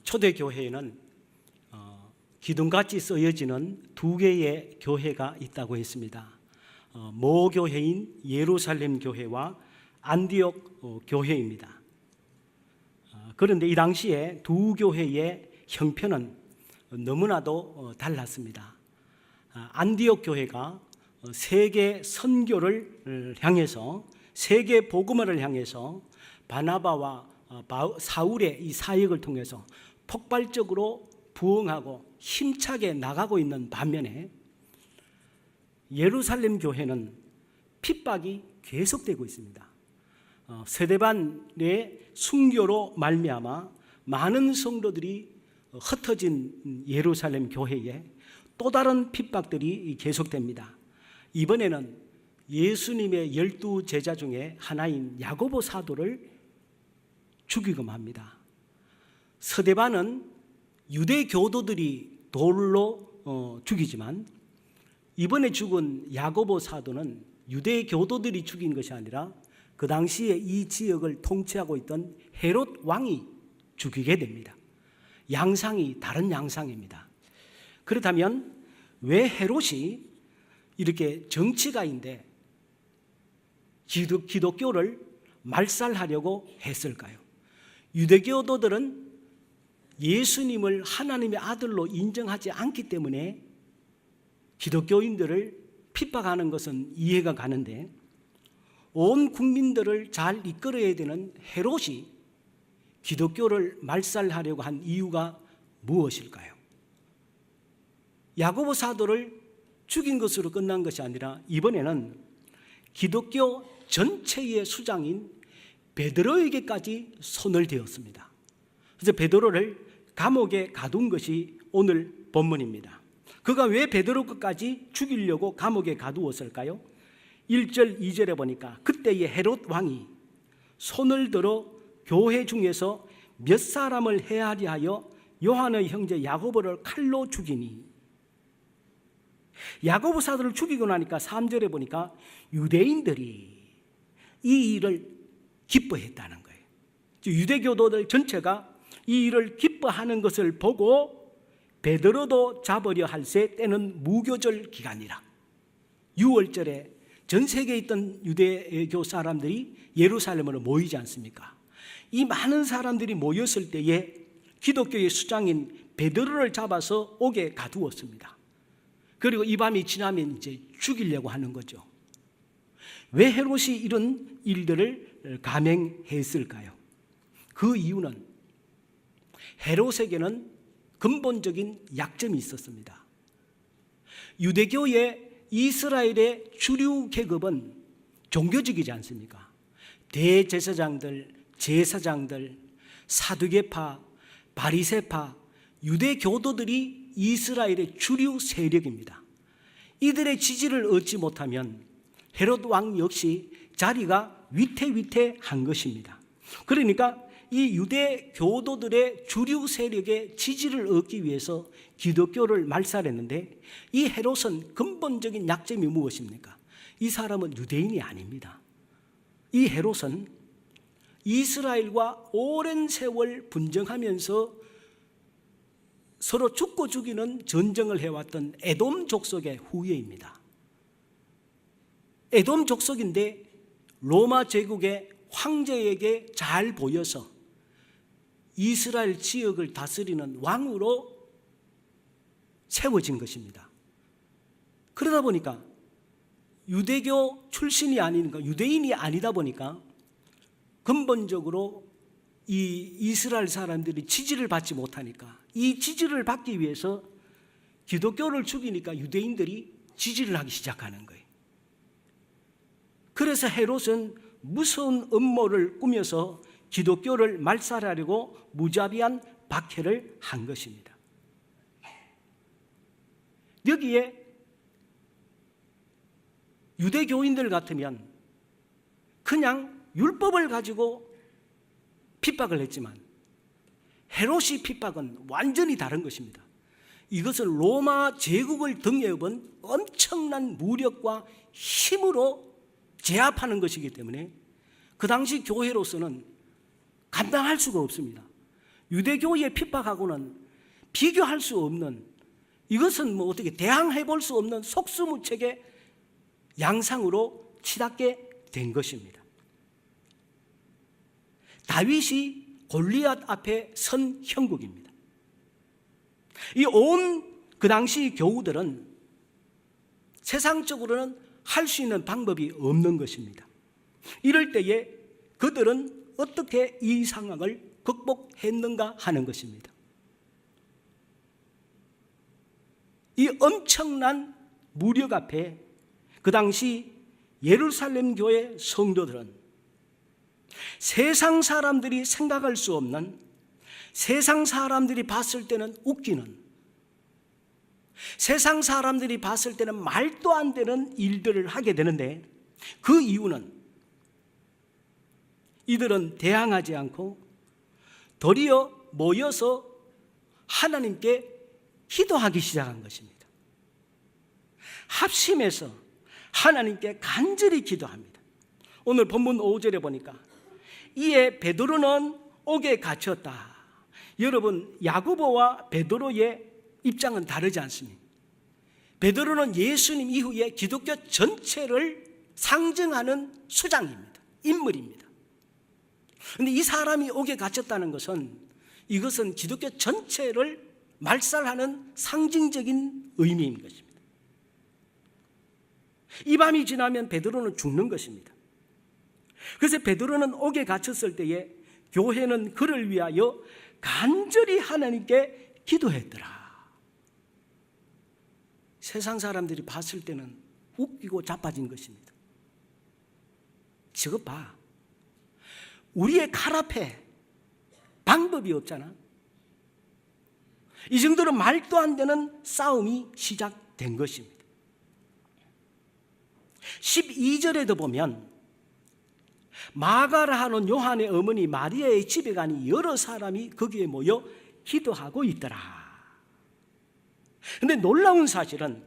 초대교회에는 기둥같이 쓰여지는 두 개의 교회가 있다고 했습니다. 모교회인 예루살렘 교회와 안디옥 교회입니다. 그런데 이 당시에 두 교회의 형편은 너무나도 달랐습니다. 안디옥 교회가 세계 선교를 향해서, 세계 복음화를 향해서 바나바와 사울의 이 사역을 통해서 폭발적으로 부흥하고 힘차게 나가고 있는 반면에 예루살렘 교회는 핍박이 계속되고 있습니다. 스데반의 순교로 말미암아 많은 성도들이 흩어진 예루살렘 교회에 또 다른 핍박들이 계속됩니다. 이번에는 예수님의 12 제자 중에 하나인 야고보 사도를 죽이곤 합니다. 스데반은 유대 교도들이 돌로 죽이지만 이번에 죽은 야고보 사도는 유대 교도들이 죽인 것이 아니라 그 당시에 이 지역을 통치하고 있던 헤롯 왕이 죽이게 됩니다. 양상이 다른 양상입니다. 그렇다면 왜 헤롯이 이렇게 정치가인데 기독교를 말살하려고 했을까요? 유대교도들은 예수님을 하나님의 아들로 인정하지 않기 때문에 기독교인들을 핍박하는 것은 이해가 가는데, 온 국민들을 잘 이끌어야 되는 헤롯이 기독교를 말살하려고 한 이유가 무엇일까요? 야고보 사도를 죽인 것으로 끝난 것이 아니라 이번에는 기독교 전체의 수장인 베드로에게까지 손을 대었습니다. 그래서 베드로를 감옥에 가둔 것이 오늘 본문입니다. 그가 왜 베드로 끝까지 죽이려고 감옥에 가두었을까요? 1절 2절에 보니까 그때의 헤롯 왕이 손을 들어 교회 중에서 몇 사람을 해하리 하여 요한의 형제 야고보를 칼로 죽이니, 야고보 사도를 죽이고 나니까 3절에 보니까 유대인들이 이 일을 기뻐했다는 거예요. 유대교도들 전체가 이 일을 기뻐하는 것을 보고 베드로도 잡으려 할세 때는 무교절 기간이라. 6월절에 전 세계에 있던 유대교 사람들이 예루살렘으로 모이지 않습니까? 이 많은 사람들이 모였을 때에 기독교의 수장인 베드로를 잡아서 옥에 가두었습니다. 그리고 이 밤이 지나면 이제 죽이려고 하는 거죠. 왜 헤롯이 이런 일들을 감행했을까요? 그 이유는 헤롯에게는 근본적인 약점이 있었습니다. 유대교의 이스라엘의 주류 계급은 종교적이지 않습니까? 대제사장들, 제사장들, 사두개파, 바리새파, 유대 교도들이 이스라엘의 주류 세력입니다. 이들의 지지를 얻지 못하면 헤롯 왕 역시 자리가 위태위태한 것입니다. 그러니까 이 유대 교도들의 주류 세력의 지지를 얻기 위해서 기독교를 말살했는데, 이 헤롯은 근본적인 약점이 무엇입니까? 이 사람은 유대인이 아닙니다. 이 헤롯은 이스라엘과 오랜 세월 분쟁하면서 서로 죽고 죽이는 전쟁을 해왔던 에돔 족속의 후예입니다. 에돔 족속인데 로마 제국의 황제에게 잘 보여서 이스라엘 지역을 다스리는 왕으로 세워진 것입니다. 그러다 보니까 유대교 출신이 아니니까, 유대인이 아니다 보니까 근본적으로 이 이스라엘 사람들이 지지를 받지 못하니까, 이 지지를 받기 위해서 기독교를 죽이니까 유대인들이 지지를 하기 시작하는 거예요. 그래서 헤롯은 무서운 음모를 꾸며서 기독교를 말살하려고 무자비한 박해를 한 것입니다. 여기에 유대교인들 같으면 그냥 율법을 가지고 핍박을 했지만 헤롯이 핍박은 완전히 다른 것입니다. 이것은 로마 제국을 등에 업은 엄청난 무력과 힘으로 제압하는 것이기 때문에 그 당시 교회로서는 감당할 수가 없습니다. 유대교의 핍박하고는 비교할 수 없는, 이것은 뭐 어떻게 대항해 볼 수 없는 속수무책의 양상으로 치닫게 된 것입니다. 다윗이 골리앗 앞에 선 형국입니다. 이 온 그 당시 교우들은 세상적으로는 할 수 있는 방법이 없는 것입니다. 이럴 때에 그들은 어떻게 이 상황을 극복했는가 하는 것입니다. 이 엄청난 무력 앞에 그 당시 예루살렘 교회 성도들은 세상 사람들이 생각할 수 없는, 세상 사람들이 봤을 때는 웃기는, 세상 사람들이 봤을 때는 말도 안 되는 일들을 하게 되는데, 그 이유는 이들은 대항하지 않고 도리어 모여서 하나님께 기도하기 시작한 것입니다. 합심해서 하나님께 간절히 기도합니다. 오늘 본문 5절에 보니까 이에 베드로는 옥에 갇혔다. 여러분, 야고보와 베드로의 입장은 다르지 않습니다. 베드로는 예수님 이후에 기독교 전체를 상징하는 수장입니다. 인물입니다. 그런데 이 사람이 옥에 갇혔다는 것은, 이것은 기독교 전체를 말살하는 상징적인 의미인 것입니다. 이 밤이 지나면 베드로는 죽는 것입니다. 그래서 베드로는 옥에 갇혔을 때에 교회는 그를 위하여 간절히 하나님께 기도했더라. 세상 사람들이 봤을 때는 웃기고 자빠진 것입니다. 저것 봐, 우리의 칼 앞에 방법이 없잖아. 이 정도로 말도 안 되는 싸움이 시작된 것입니다. 12절에도 보면 마가라 하는 요한의 어머니 마리아의 집에 가니 여러 사람이 거기에 모여 기도하고 있더라. 그런데 놀라운 사실은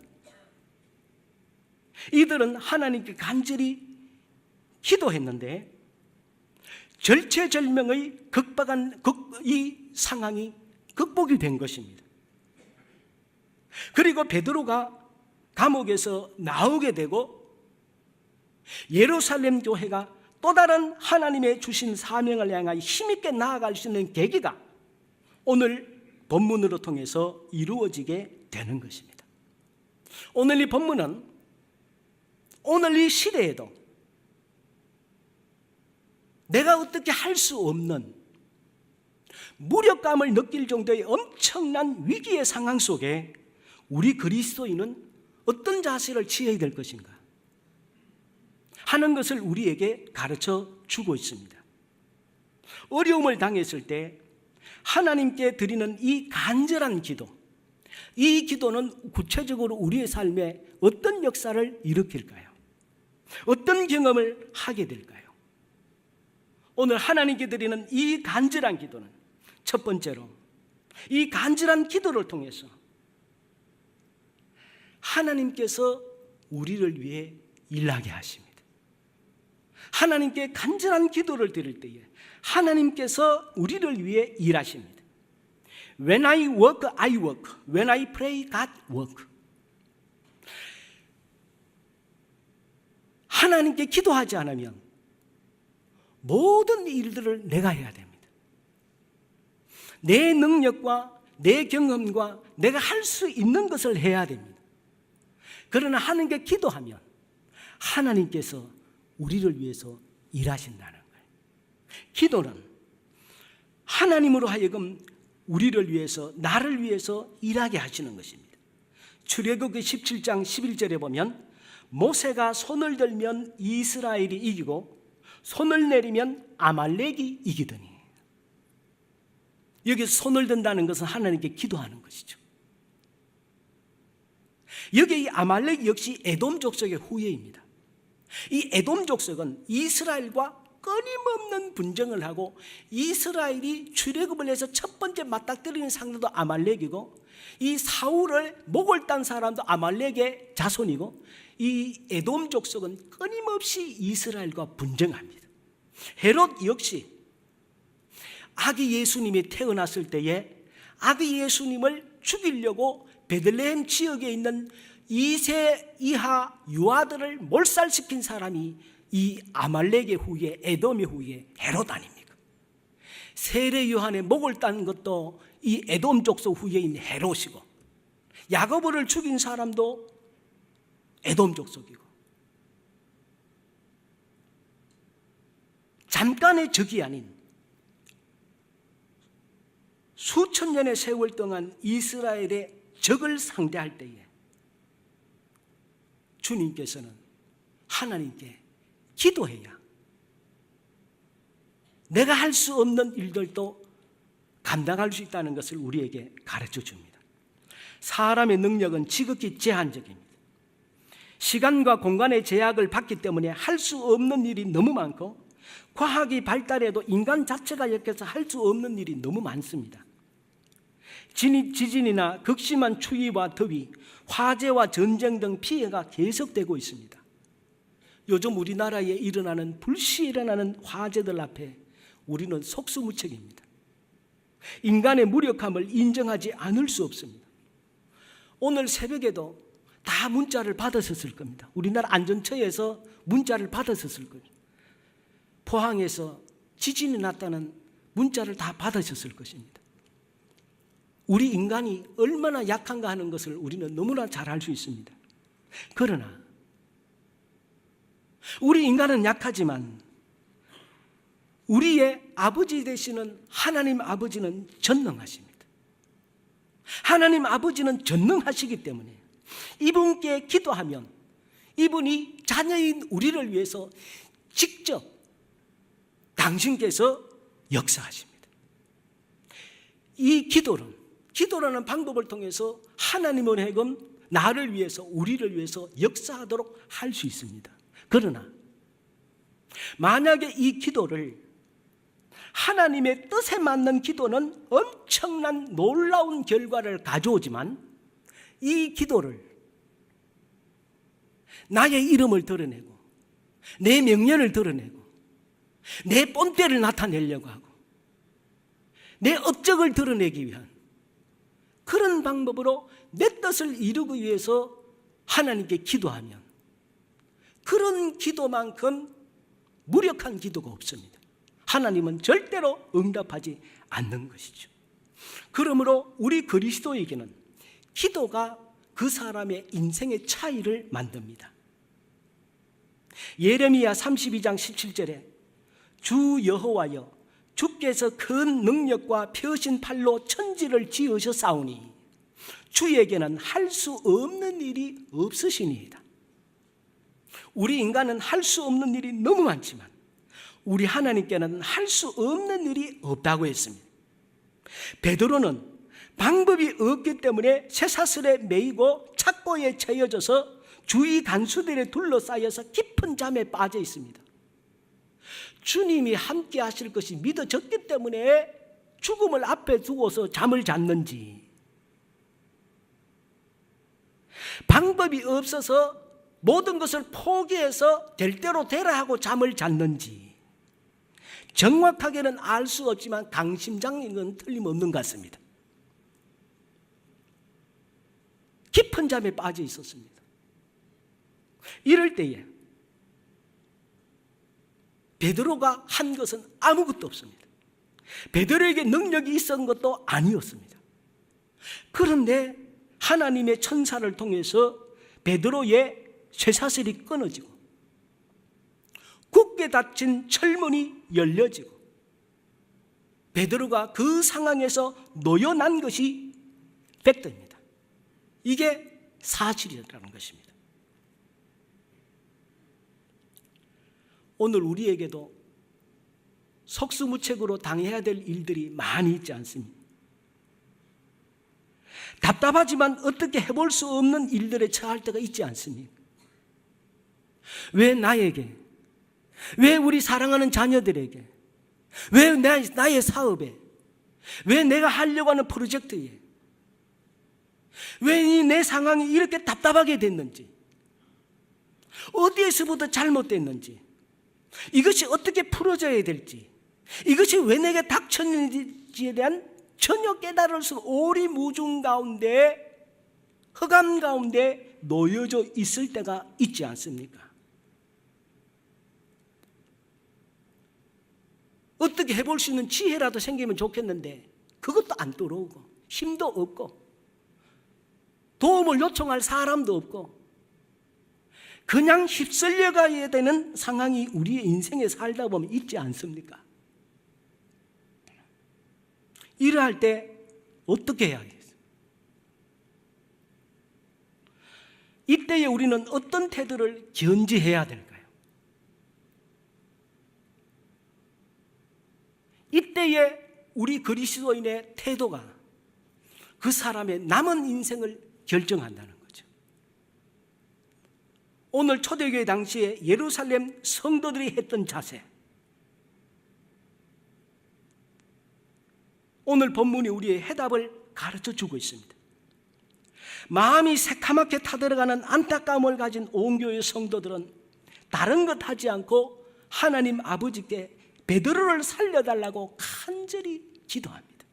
이들은 하나님께 간절히 기도했는데 절체절명의 극박한 이 상황이 극복이 된 것입니다. 그리고 베드로가 감옥에서 나오게 되고 예루살렘 교회가 또 다른 하나님의 주신 사명을 향하여 힘있게 나아갈 수 있는 계기가 오늘 본문으로 통해서 이루어지게 되는 것입니다. 오늘 이 본문은 오늘 이 시대에도 내가 어떻게 할 수 없는 무력감을 느낄 정도의 엄청난 위기의 상황 속에 우리 그리스도인은 어떤 자세를 취해야 될 것인가 하는 것을 우리에게 가르쳐 주고 있습니다. 어려움을 당했을 때 하나님께 드리는 이 간절한 기도, 이 기도는 구체적으로 우리의 삶에 어떤 역사를 일으킬까요? 어떤 경험을 하게 될까요? 오늘 하나님께 드리는 이 간절한 기도는 첫 번째로 이 간절한 기도를 통해서 하나님께서 우리를 위해 일하게 하십니다. 하나님께 간절한 기도를 드릴 때에 하나님께서 우리를 위해 일하십니다. When I work, I work. When I pray, God work. 하나님께 기도하지 않으면 모든 일들을 내가 해야 됩니다. 내 능력과 내 경험과 내가 할 수 있는 것을 해야 됩니다. 그러나 하나님께 기도하면 하나님께서 우리를 위해서 일하신다는 거예요. 기도는 하나님으로 하여금 우리를 위해서, 나를 위해서 일하게 하시는 것입니다. 출애굽기 17장 11절에 보면 모세가 손을 들면 이스라엘이 이기고 손을 내리면 아말렉이 이기더니, 여기서 손을 든다는 것은 하나님께 기도하는 것이죠. 여기 이 아말렉 역시 에돔 족속의 후예입니다. 이 에돔 족속은 이스라엘과 끊임없는 분쟁을 하고 이스라엘이 출애굽을 해서 첫 번째 맞닥뜨리는 상대도 아말렉이고 이 사울을 목을 딴 사람도 아말렉의 자손이고 이 에돔 족속은 끊임없이 이스라엘과 분쟁합니다. 헤롯 역시 아기 예수님이 태어났을 때에 아기 예수님을 죽이려고 베들레헴 지역에 있는 2세 이하 유아들을 몰살시킨 사람이 이 아말렉의 후예, 에돔의 후예 헤롯 아닙니까? 세례 요한의 목을 딴 것도 이 에돔 족속 후예인 헤롯이고, 야고보를 죽인 사람도 에돔 족속이고, 잠깐의 적이 아닌 수천 년의 세월 동안 이스라엘의 적을 상대할 때에 주님께서는 하나님께 기도해야 내가 할 수 없는 일들도 감당할 수 있다는 것을 우리에게 가르쳐 줍니다. 사람의 능력은 지극히 제한적입니다. 시간과 공간의 제약을 받기 때문에 할 수 없는 일이 너무 많고, 과학이 발달해도 인간 자체가 역해서 할 수 없는 일이 너무 많습니다. 지진이나 극심한 추위와 더위, 화재와 전쟁 등 피해가 계속되고 있습니다. 요즘 우리나라에 일어나는 불시에 일어나는 화재들 앞에 우리는 속수무책입니다. 인간의 무력함을 인정하지 않을 수 없습니다. 오늘 새벽에도 다 문자를 받으셨을 겁니다. 우리나라 안전처에서 문자를 받으셨을 겁니다. 포항에서 지진이 났다는 문자를 다 받으셨을 것입니다. 우리 인간이 얼마나 약한가 하는 것을 우리는 너무나 잘 알 수 있습니다. 그러나 우리 인간은 약하지만 우리의 아버지 되시는 하나님 아버지는 전능하십니다. 하나님 아버지는 전능하시기 때문에 이분께 기도하면 이분이 자녀인 우리를 위해서 직접 당신께서 역사하십니다. 이 기도라는 방법을 통해서 하나님은 해금 나를 위해서, 우리를 위해서 역사하도록 할 수 있습니다. 그러나 만약에 이 기도를, 하나님의 뜻에 맞는 기도는 엄청난 놀라운 결과를 가져오지만, 이 기도를 나의 이름을 드러내고 내 명예를 드러내고 내 본때를 나타내려고 하고 내 업적을 드러내기 위한 그런 방법으로 내 뜻을 이루기 위해서 하나님께 기도하면 그런 기도만큼 무력한 기도가 없습니다. 하나님은 절대로 응답하지 않는 것이죠. 그러므로 우리 그리스도에게는 기도가 그 사람의 인생의 차이를 만듭니다. 예레미야 32장 17절에 주 여호와여, 주께서 큰 능력과 펴신 팔로 천지를 지으셨사오니 주에게는 할 수 없는 일이 없으시니이다. 우리 인간은 할 수 없는 일이 너무 많지만 우리 하나님께는 할 수 없는 일이 없다고 했습니다. 베드로는 방법이 없기 때문에 쇠사슬에 매이고 착고에 채여져서 주위 간수들에 둘러싸여서 깊은 잠에 빠져 있습니다. 주님이 함께 하실 것이 믿어졌기 때문에 죽음을 앞에 두고서 잠을 잤는지, 방법이 없어서 모든 것을 포기해서 될 대로 되라 하고 잠을 잤는지 정확하게는 알 수 없지만 강심장인 건 틀림없는 것 같습니다. 깊은 잠에 빠져 있었습니다. 이럴 때에 베드로가 한 것은 아무것도 없습니다. 베드로에게 능력이 있었던 것도 아니었습니다. 그런데 하나님의 천사를 통해서 베드로의 쇠사슬이 끊어지고 굳게 닫힌 철문이 열려지고 베드로가 그 상황에서 놓여난 것이 팩트입니다. 이게 사실이라는 것입니다. 오늘 우리에게도 속수무책으로 당해야 될 일들이 많이 있지 않습니까? 답답하지만 어떻게 해볼 수 없는 일들에 처할 때가 있지 않습니까? 왜 나에게, 왜 우리 사랑하는 자녀들에게, 왜 나의 사업에, 왜 내가 하려고 하는 프로젝트에, 왜 내 상황이 이렇게 답답하게 됐는지, 어디에서부터 잘못됐는지, 이것이 어떻게 풀어져야 될지 이것이 왜 내게 닥쳤는지에 대한 전혀 깨달을 수 없는 오리무중 가운데, 흑암 가운데 놓여져 있을 때가 있지 않습니까? 어떻게 해볼 수 있는 지혜라도 생기면 좋겠는데 그것도 안 들어오고, 힘도 없고, 도움을 요청할 사람도 없고, 그냥 휩쓸려 가야 되는 상황이 우리의 인생에 살다 보면 있지 않습니까? 이러할 때 어떻게 해야 하겠어요? 이때에 우리는 어떤 태도를 견지해야 될까요? 이때에 우리 그리스도인의 태도가 그 사람의 남은 인생을 결정한다는 거죠. 오늘 초대교회 당시에 예루살렘 성도들이 했던 자세, 오늘 본문이 우리의 해답을 가르쳐 주고 있습니다. 마음이 새카맣게 타들어가는 안타까움을 가진 온 교회 성도들은 다른 것 하지 않고 하나님 아버지께 베드로를 살려달라고 간절히 기도합니다.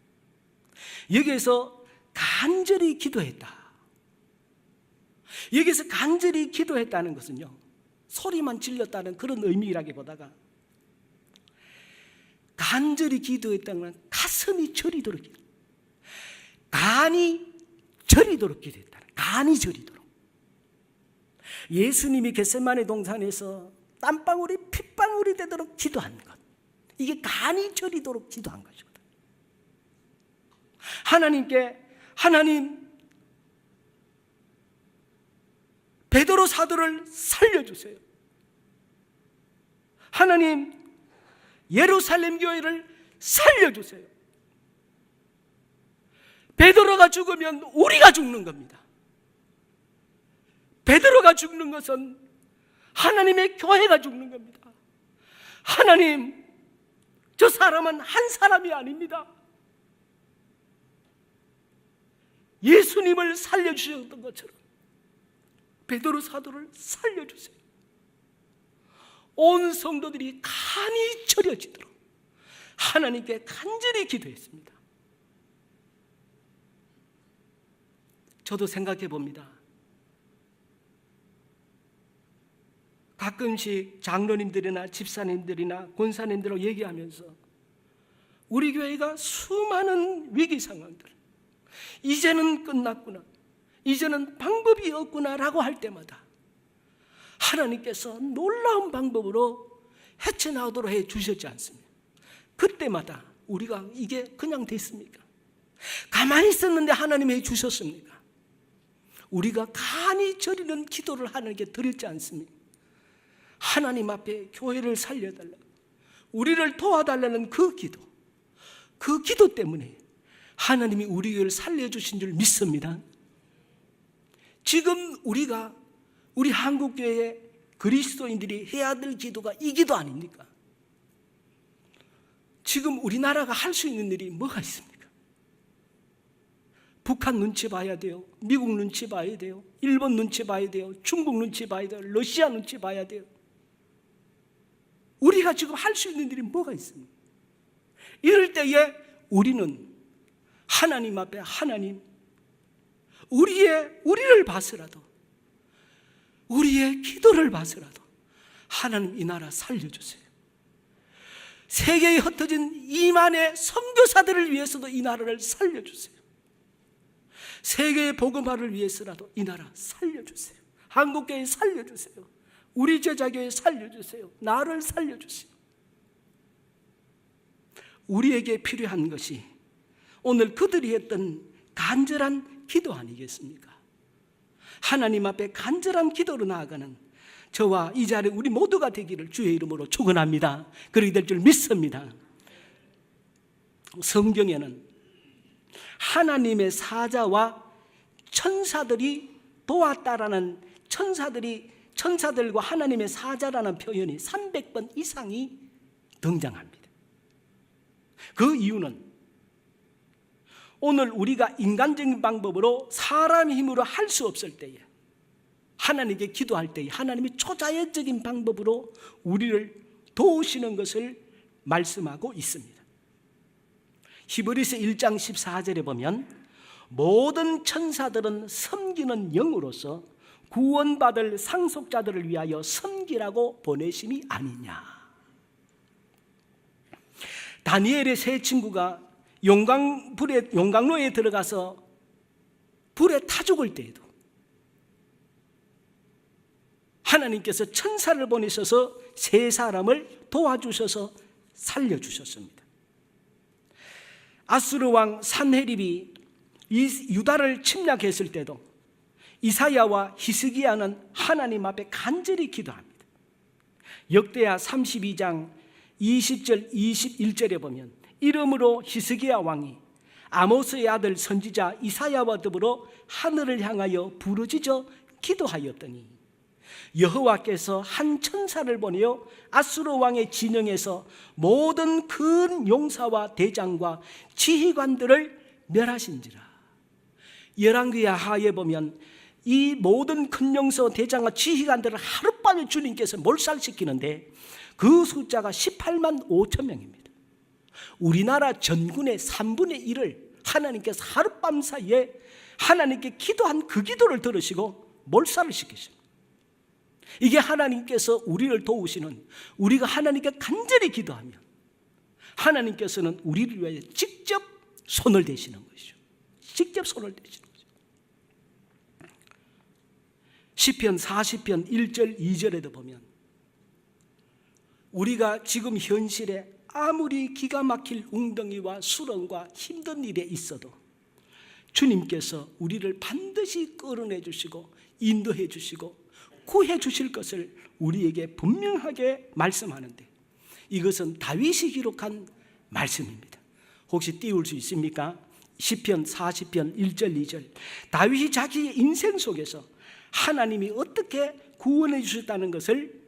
여기에서 간절히 기도했다. 여기서 간절히 기도했다는 것은요, 소리만 질렀다는 그런 의미라기보다가 간절히 기도했다는 건 가슴이 저리도록 기도, 간이 저리도록 기도했다는, 간이 저리도록. 예수님이 겟세마네 동산에서 땀방울이 핏방울이 되도록 기도한 것, 이게 간이 저리도록 기도한 것이거든. 하나님께, 하나님 베드로 사도를 살려주세요. 하나님 예루살렘 교회를 살려주세요. 베드로가 죽으면 우리가 죽는 겁니다. 베드로가 죽는 것은 하나님의 교회가 죽는 겁니다. 하나님, 저 사람은 한 사람이 아닙니다. 예수님을 살려주셨던 것처럼 베드로 사도를 살려주세요. 온 성도들이 간이 저려지도록 하나님께 간절히 기도했습니다. 저도 생각해 봅니다. 가끔씩 장로님들이나 집사님들이나 권사님들하고 얘기하면서 우리 교회가 수많은 위기 상황들, 이제는 끝났구나, 이제는 방법이 없구나라고 할 때마다 하나님께서 놀라운 방법으로 헤쳐나오도록 해 주셨지 않습니까? 그때마다 우리가 이게 그냥 됐습니까? 가만히 있었는데 하나님이 해 주셨습니까? 우리가 간이 저리는 기도를 하나님께 드렸지 않습니까? 하나님 앞에 교회를 살려달라고, 우리를 도와달라는 그 기도 때문에 하나님이 우리 교회를 살려주신 줄 믿습니다. 지금 우리 한국교회의 그리스도인들이 해야 될 기도가 이 기도 아닙니까? 지금 우리나라가 할 수 있는 일이 뭐가 있습니까? 북한 눈치 봐야 돼요. 미국 눈치 봐야 돼요. 일본 눈치 봐야 돼요. 중국 눈치 봐야 돼요. 러시아 눈치 봐야 돼요. 우리가 지금 할 수 있는 일이 뭐가 있습니까? 이럴 때에 우리는 하나님 앞에, 하나님, 우리를 봐서라도, 우리의 기도를 봐서라도 하나님 이 나라 살려주세요. 세계에 흩어진 2만의 선교사들을 위해서도 이 나라를 살려주세요. 세계의 복음화를 위해서라도 이 나라 살려주세요. 한국교회 살려주세요. 우리 제자교회 살려주세요. 나를 살려주세요. 우리에게 필요한 것이 오늘 그들이 했던 간절한 기도 아니겠습니까? 하나님 앞에 간절한 기도로 나아가는 저와 이 자리에 우리 모두가 되기를 주의 이름으로 축원합니다. 그렇게 될 줄 믿습니다. 성경에는 하나님의 사자와 천사들이 도왔다라는, 천사들과 하나님의 사자라는 표현이 300번 이상이 등장합니다. 그 이유는 오늘 우리가 인간적인 방법으로 사람의 힘으로 할 수 없을 때에, 하나님께 기도할 때에 하나님이 초자연적인 방법으로 우리를 도우시는 것을 말씀하고 있습니다. 히브리서 1장 14절에 보면 모든 천사들은 섬기는 영으로서 구원받을 상속자들을 위하여 섬기라고 보내심이 아니냐. 다니엘의 세 친구가 용광로에 들어가서 불에 타 죽을 때에도 하나님께서 천사를 보내셔서 세 사람을 도와주셔서 살려주셨습니다. 아수르 왕 산헤립이 유다를 침략했을 때도 이사야와 히스기야는 하나님 앞에 간절히 기도합니다. 역대하 32장 20절 21절에 보면 이름으로 히스기야 왕이 아모스의 아들 선지자 이사야와 더불어 하늘을 향하여 부르짖어 기도하였더니 여호와께서 한 천사를 보내어 아수르 왕의 진영에서 모든 큰 용사와 대장과 지휘관들을 멸하신지라. 열왕기하 하에 보면 이 모든 큰 용사 대장과 지휘관들을 하룻밤에 주님께서 몰살시키는데 그 숫자가 18만 5천 명입니다. 우리나라 전군의 3분의 1을 하나님께서 하룻밤 사이에 하나님께 기도한 그 기도를 들으시고 몰살을 시키십니다. 이게 하나님께서 우리를 도우시는, 우리가 하나님께 간절히 기도하면 하나님께서는 우리를 위해 직접 손을 대시는 것이죠. 직접 손을 대시는 거죠. 시편 40편 1절 2절에도 보면 우리가 지금 현실에 아무리 기가 막힐 웅덩이와 수렁과 힘든 일에 있어도 주님께서 우리를 반드시 끌어내 주시고 인도해 주시고 구해 주실 것을 우리에게 분명하게 말씀하는데, 이것은 다윗이 기록한 말씀입니다. 혹시 띄울 수 있습니까? 시편 40편 1절 2절. 다윗이 자기의 인생 속에서 하나님이 어떻게 구원해 주셨다는 것을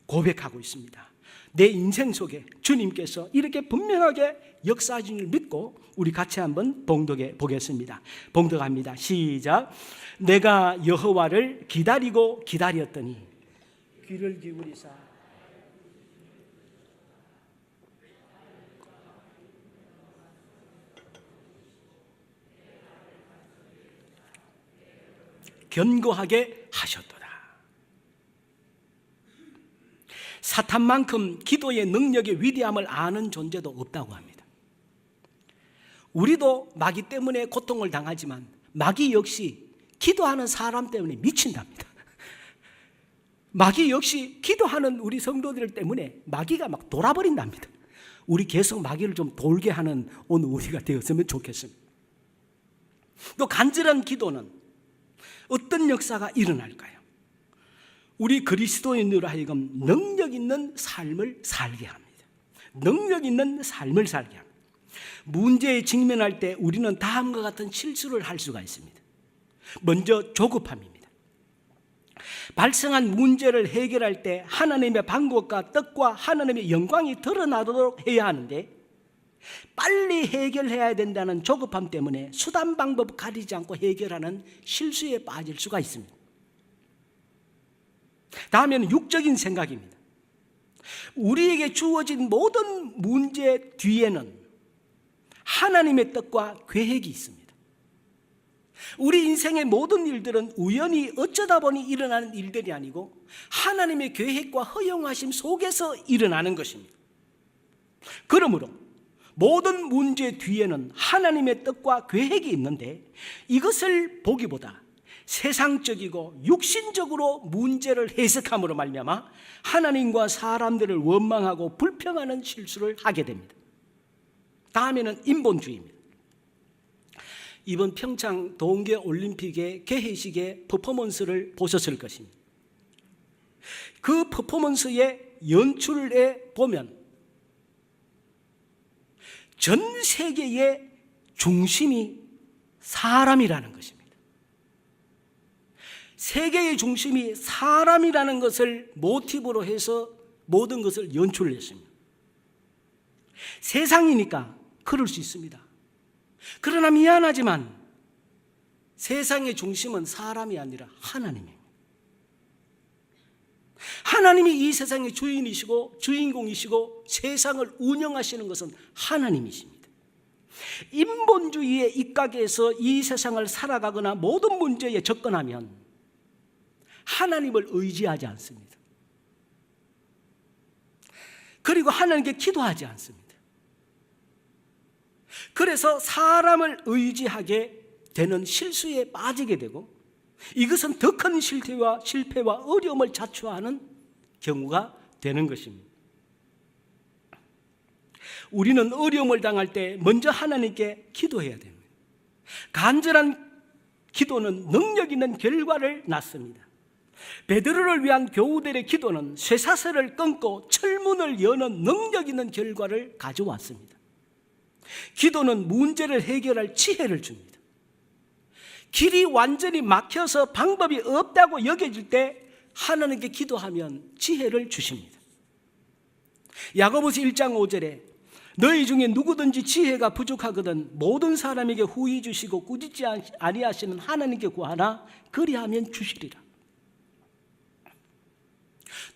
고백하고 있습니다. 내 인생 속에 주님께서 이렇게 분명하게 역사하신 줄 믿고 우리 같이 한번 봉독해 보겠습니다. 봉독합니다. 시작. 내가 여호와를 기다리고 기다렸더니 귀를 기울이사 견고하게 하셨도다. 사탄만큼 기도의 능력의 위대함을 아는 존재도 없다고 합니다. 우리도 마귀 때문에 고통을 당하지만 마귀 역시 기도하는 사람 때문에 미친답니다. 마귀 역시 기도하는 우리 성도들 때문에 마귀가 막 돌아버린답니다. 우리 계속 마귀를 좀 돌게 하는 오늘 우리가 되었으면 좋겠습니다. 또 간절한 기도는 어떤 역사가 일어날까요? 우리 그리스도인으로 하여금 능력 있는 삶을 살게 합니다. 능력 있는 삶을 살게 합니다. 문제에 직면할 때 우리는 다음과 같은 실수를 할 수가 있습니다. 먼저 조급함입니다. 발생한 문제를 해결할 때 하나님의 방법과 뜻과 하나님의 영광이 드러나도록 해야 하는데 빨리 해결해야 된다는 조급함 때문에 수단 방법 가리지 않고 해결하는 실수에 빠질 수가 있습니다. 다음에는 육적인 생각입니다. 우리에게 주어진 모든 문제 뒤에는 하나님의 뜻과 계획이 있습니다. 우리 인생의 모든 일들은 우연히 어쩌다 보니 일어나는 일들이 아니고 하나님의 계획과 허용하심 속에서 일어나는 것입니다. 그러므로 모든 문제 뒤에는 하나님의 뜻과 계획이 있는데 이것을 보기보다 세상적이고 육신적으로 문제를 해석함으로 말미암아 하나님과 사람들을 원망하고 불평하는 실수를 하게 됩니다. 다음에는 인본주의입니다. 이번 평창 동계올림픽의 개회식의 퍼포먼스를 보셨을 것입니다. 그 퍼포먼스의 연출에 보면 전 세계의 중심이 사람이라는 것입니다. 세계의 중심이 사람이라는 것을 모티브로 해서 모든 것을 연출했습니다. 세상이니까 그럴 수 있습니다. 그러나 미안하지만 세상의 중심은 사람이 아니라 하나님입니다. 하나님이 이 세상의 주인이시고 주인공이시고 세상을 운영하시는 것은 하나님이십니다. 인본주의의 입각에서 이 세상을 살아가거나 모든 문제에 접근하면 하나님을 의지하지 않습니다. 그리고 하나님께 기도하지 않습니다. 그래서 사람을 의지하게 되는 실수에 빠지게 되고, 이것은 더 큰 실패와 어려움을 자초하는 경우가 되는 것입니다. 우리는 어려움을 당할 때 먼저 하나님께 기도해야 됩니다. 간절한 기도는 능력 있는 결과를 낳습니다. 베드로를 위한 교우들의 기도는 쇠사슬을 끊고 철문을 여는 능력 있는 결과를 가져왔습니다. 기도는 문제를 해결할 지혜를 줍니다. 길이 완전히 막혀서 방법이 없다고 여겨질 때 하나님께 기도하면 지혜를 주십니다. 야고보서 1장 5절에 너희 중에 누구든지 지혜가 부족하거든 모든 사람에게 후히 주시고 꾸짖지 아니하시는 하나님께 구하나 그리하면 주시리라.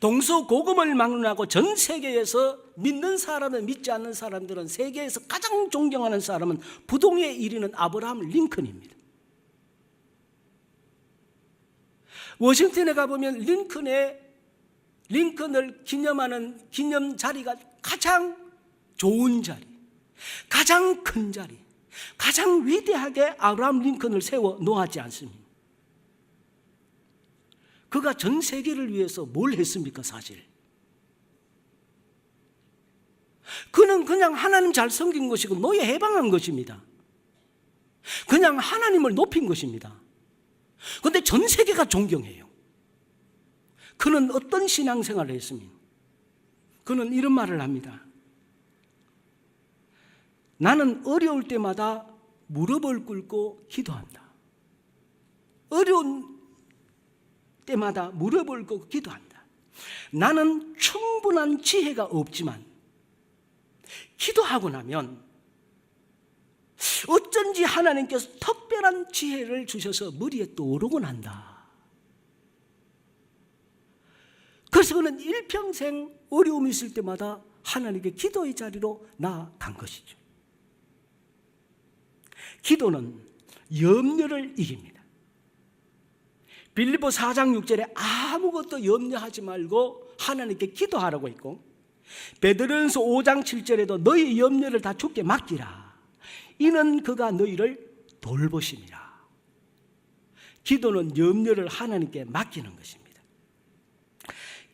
동서고금을 막론하고 전 세계에서 믿는 사람은 믿지 않는 사람들은 세계에서 가장 존경하는 사람은 부동에 이르는 아브라함 링컨입니다. 워싱턴에 가보면 링컨을 기념하는 기념 자리가 가장 좋은 자리, 가장 큰 자리, 가장 위대하게 아브라함 링컨을 세워 놓았지 않습니까? 그가 전 세계를 위해서 뭘 했습니까? 사실 그는 그냥 하나님 잘 섬긴 것이고 노예 해방한 것입니다. 그냥 하나님을 높인 것입니다. 그런데 전 세계가 존경해요. 그는 어떤 신앙생활을 했습니까? 그는 이런 말을 합니다. 나는 어려울 때마다 무릎을 꿇고 기도한다. 어려운 때마다 무릎을 꿇고 기도한다. 나는 충분한 지혜가 없지만 기도하고 나면 어쩐지 하나님께서 특별한 지혜를 주셔서 머리에 떠오르곤 한다. 그래서 그는 일평생 어려움이 있을 때마다 하나님께 기도의 자리로 나아간 것이죠. 기도는 염려를 이깁니다. 빌립보 4장 6절에 아무것도 염려하지 말고 하나님께 기도하라고 했고, 베드로전서 5장 7절에도 너희 염려를 다 주께 맡기라. 이는 그가 너희를 돌보심이라. 기도는 염려를 하나님께 맡기는 것입니다.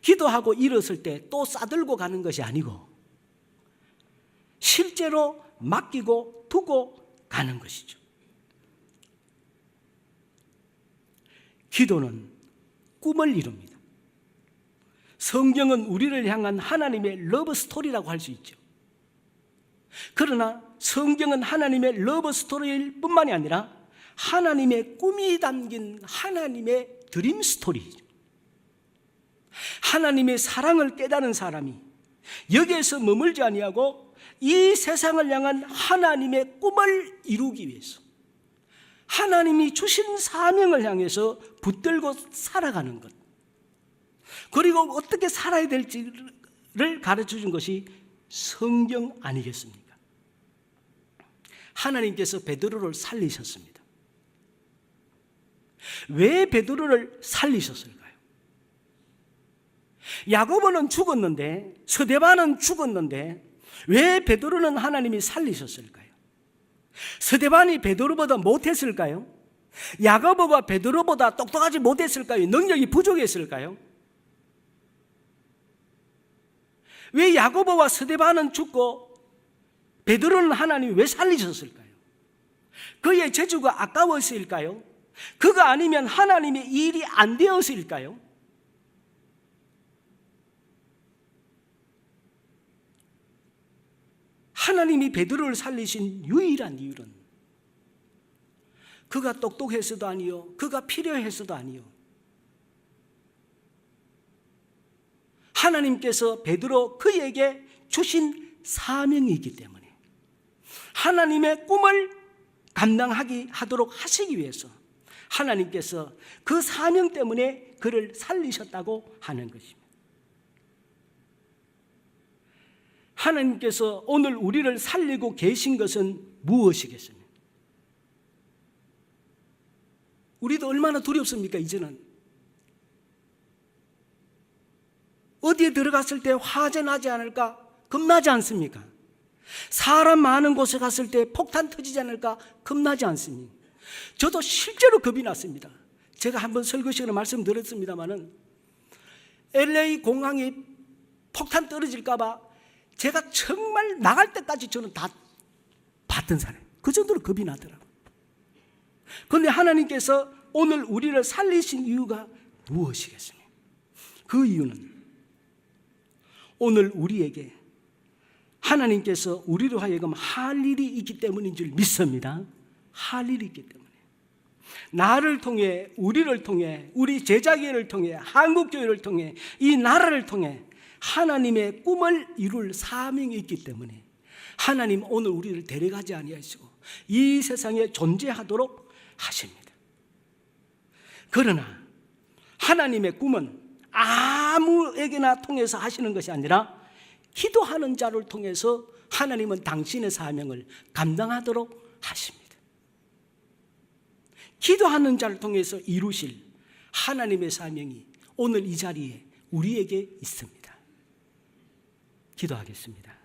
기도하고 일었을 때 또 싸들고 가는 것이 아니고 실제로 맡기고 두고 가는 것이죠. 기도는 꿈을 이룹니다. 성경은 우리를 향한 하나님의 러브 스토리라고 할 수 있죠. 그러나 성경은 하나님의 러브 스토리일 뿐만이 아니라 하나님의 꿈이 담긴 하나님의 드림 스토리죠. 하나님의 사랑을 깨달은 사람이 여기에서 머물지 아니하고 이 세상을 향한 하나님의 꿈을 이루기 위해서 하나님이 주신 사명을 향해서 붙들고 살아가는 것, 그리고 어떻게 살아야 될지를 가르쳐 준 것이 성경 아니겠습니까? 하나님께서 베드로를 살리셨습니다. 왜 베드로를 살리셨을까요? 야고보는 죽었는데, 스데반은 죽었는데 왜 베드로는 하나님이 살리셨을까요? 스데반이 베드로보다 못했을까요? 야고보가 베드로보다 똑똑하지 못했을까요? 능력이 부족했을까요? 왜 야고보와 스데반은 죽고 베드로는 하나님이 왜 살리셨을까요? 그의 재주가 아까워서일까요? 그가 아니면 하나님의 일이 안 되어서일까요? 하나님이 베드로를 살리신 유일한 이유는 그가 똑똑해서도 아니요, 그가 필요해서도 아니요, 하나님께서 베드로 그에게 주신 사명이기 때문에 하나님의 꿈을 하도록 하시기 위해서 하나님께서 그 사명 때문에 그를 살리셨다고 하는 것입니다. 하나님께서 오늘 우리를 살리고 계신 것은 무엇이겠습니까? 우리도 얼마나 두렵습니까? 이제는 어디에 들어갔을 때 화재 나지 않을까 겁나지 않습니까? 사람 많은 곳에 갔을 때 폭탄 터지지 않을까 겁나지 않습니까? 저도 실제로 겁이 났습니다. 제가 한번 설교 시간에 말씀드렸습니다마는 LA 공항이 폭탄 떨어질까 봐 제가 정말 나갈 때까지 저는 다 봤던 사람. 그 정도로 겁이 나더라고요. 그런데 하나님께서 오늘 우리를 살리신 이유가 무엇이겠습니까? 그 이유는 오늘 우리에게 하나님께서 우리로 하여금 할 일이 있기 때문인 줄 믿습니다. 할 일이 있기 때문에. 나를 통해, 우리를 통해, 우리 제자교회를 통해, 한국교회를 통해, 이 나라를 통해 하나님의 꿈을 이룰 사명이 있기 때문에 하나님 오늘 우리를 데려가지 아니하시고 이 세상에 존재하도록 하십니다. 그러나 하나님의 꿈은 아무에게나 통해서 하시는 것이 아니라 기도하는 자를 통해서 하나님은 당신의 사명을 감당하도록 하십니다. 기도하는 자를 통해서 이루실 하나님의 사명이 오늘 이 자리에 우리에게 있습니다. 기도하겠습니다.